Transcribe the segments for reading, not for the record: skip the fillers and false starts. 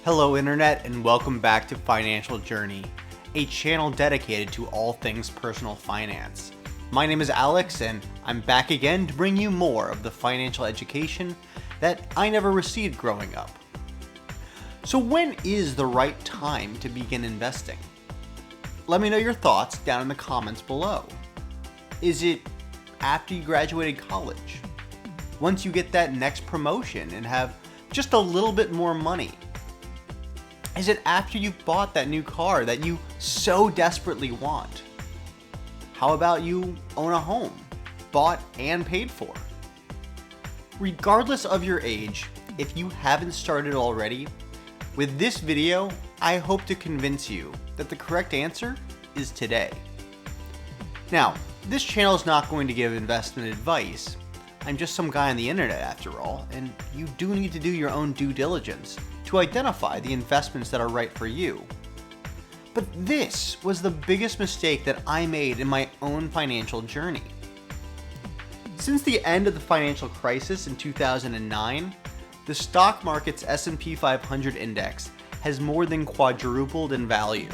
Hello Internet, and welcome back to Financial Journey, a channel dedicated to all things personal finance. My name is Alex, and I'm back again to bring you more of the financial education that I never received growing up. So when is the right time to begin investing? Let me know your thoughts down in the comments below. Is it after you graduated college? Once you get that next promotion and have just a little bit more money? Is it after you've bought that new car that you so desperately want? How about you own a home, bought and paid for? Regardless of your age, if you haven't started already, with this video, I hope to convince you that the correct answer is today. Now, this channel is not going to give investment advice. I'm just some guy on the internet after all, and you do need to do your own due diligence to identify the investments that are right for you. But this was the biggest mistake that I made in my own financial journey. Since the end of the financial crisis in 2009, the stock market's S&P 500 index has more than quadrupled in value.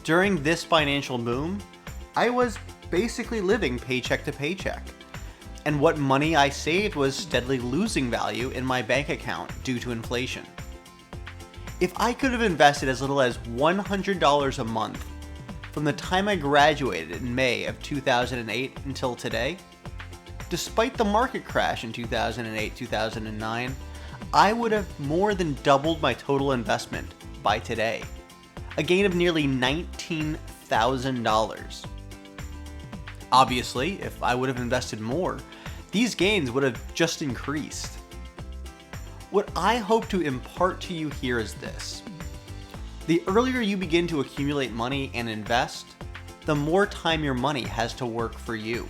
During this financial boom, I was basically living paycheck to paycheck, and what money I saved was steadily losing value in my bank account due to inflation. If I could have invested as little as $100 a month from the time I graduated in May of 2008 until today, despite the market crash in 2008-2009, I would have more than doubled my total investment by today, a gain of nearly $19,000. Obviously, if I would have invested more, these gains would have just increased. What I hope to impart to you here is this. The earlier you begin to accumulate money and invest, the more time your money has to work for you.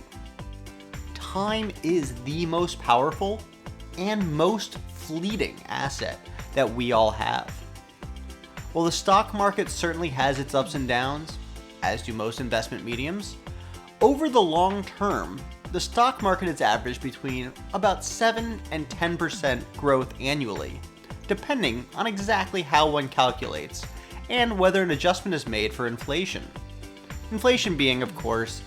Time is the most powerful and most fleeting asset that we all have. While the stock market certainly has its ups and downs, as do most investment mediums, over the long term, the stock market has averaged between about 7 and 10% growth annually, depending on exactly how one calculates and whether an adjustment is made for inflation. Inflation being, of course,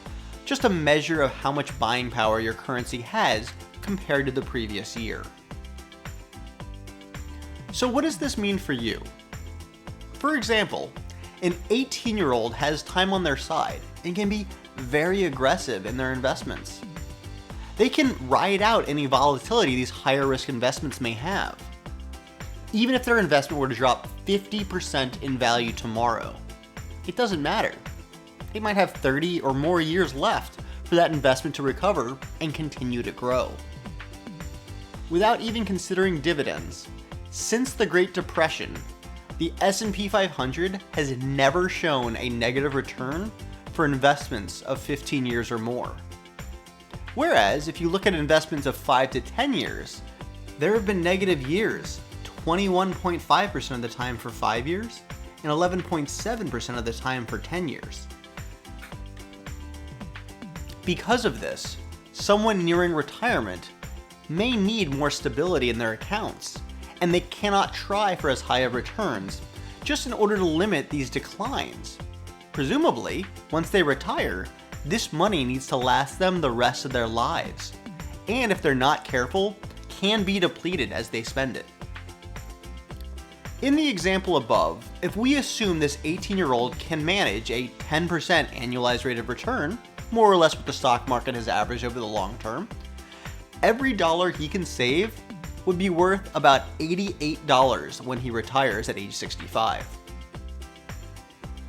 just a measure of how much buying power your currency has compared to the previous year. So what does this mean for you? For example, an 18-year-old has time on their side and can be very aggressive in their investments. They can ride out any volatility these higher risk investments may have. Even if their investment were to drop 50% in value tomorrow, it doesn't matter. They might have 30 or more years left for that investment to recover and continue to grow. Without even considering dividends, since the Great Depression, the S&P 500 has never shown a negative return for investments of 15 years or more. Whereas, if you look at investments of 5 to 10 years, there have been negative years 21.5% of the time for 5 years and 11.7% of the time for 10 years. Because of this, someone nearing retirement may need more stability in their accounts, and they cannot try for as high of returns just in order to limit these declines. Presumably, once they retire, this money needs to last them the rest of their lives, and if they're not careful, can be depleted as they spend it. In the example above, if we assume this 18-year-old can manage a 10% annualized rate of return, more or less what the stock market has averaged over the long term, every dollar he can save would be worth about $88 when he retires at age 65.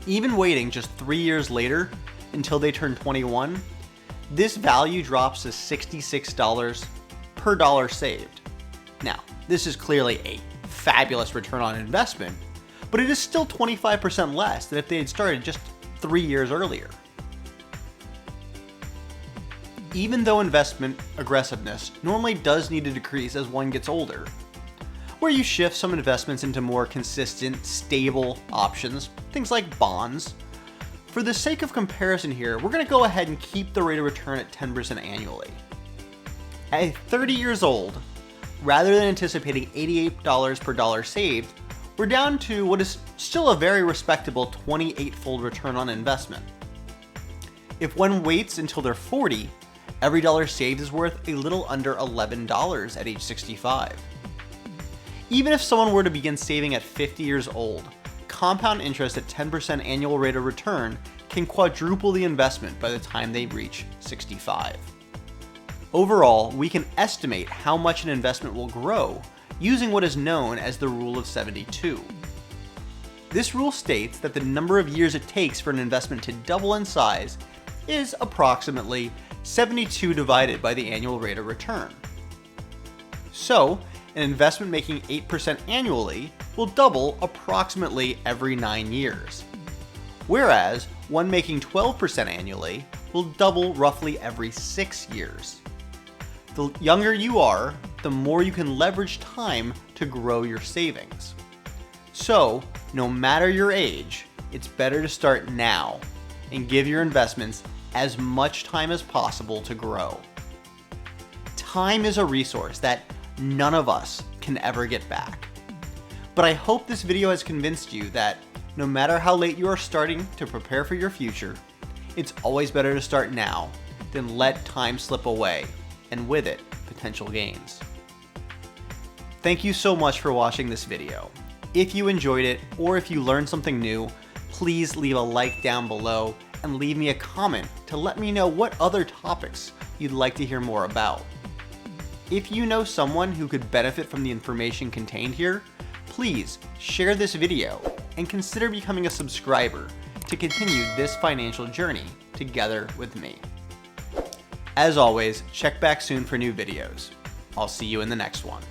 Even waiting just 3 years later until they turn 21, this value drops to $66 per dollar saved. Now, this is clearly a fabulous return on investment, but it is still 25% less than if they had started just 3 years earlier. Even though investment aggressiveness normally does need to decrease as one gets older, where you shift some investments into more consistent, stable options, things like bonds, for the sake of comparison here, we're going to go ahead and keep the rate of return at 10% annually. At 30 years old, rather than anticipating $88 per dollar saved, we're down to what is still a very respectable 28-fold return on investment. If one waits until they're 40, every dollar saved is worth a little under $11 at age 65. Even if someone were to begin saving at 50 years old, compound interest at 10% annual rate of return can quadruple the investment by the time they reach 65. Overall, we can estimate how much an investment will grow using what is known as the Rule of 72. This rule states that the number of years it takes for an investment to double in size is approximately 72 divided by the annual rate of return. So, an investment making 8% annually will double approximately every 9 years, whereas one making 12% annually will double roughly every 6 years. The younger you are, the more you can leverage time to grow your savings. So, no matter your age, it's better to start now and give your investments as much time as possible to grow. Time is a resource that none of us can ever get back. But I hope this video has convinced you that no matter how late you are starting to prepare for your future, it's always better to start now than let time slip away, and with it, potential gains. Thank you so much for watching this video. If you enjoyed it, or if you learned something new, please leave a like down below and leave me a comment to let me know what other topics you'd like to hear more about. If you know someone who could benefit from the information contained here, please share this video and consider becoming a subscriber to continue this financial journey together with me. As always, check back soon for new videos. I'll see you in the next one.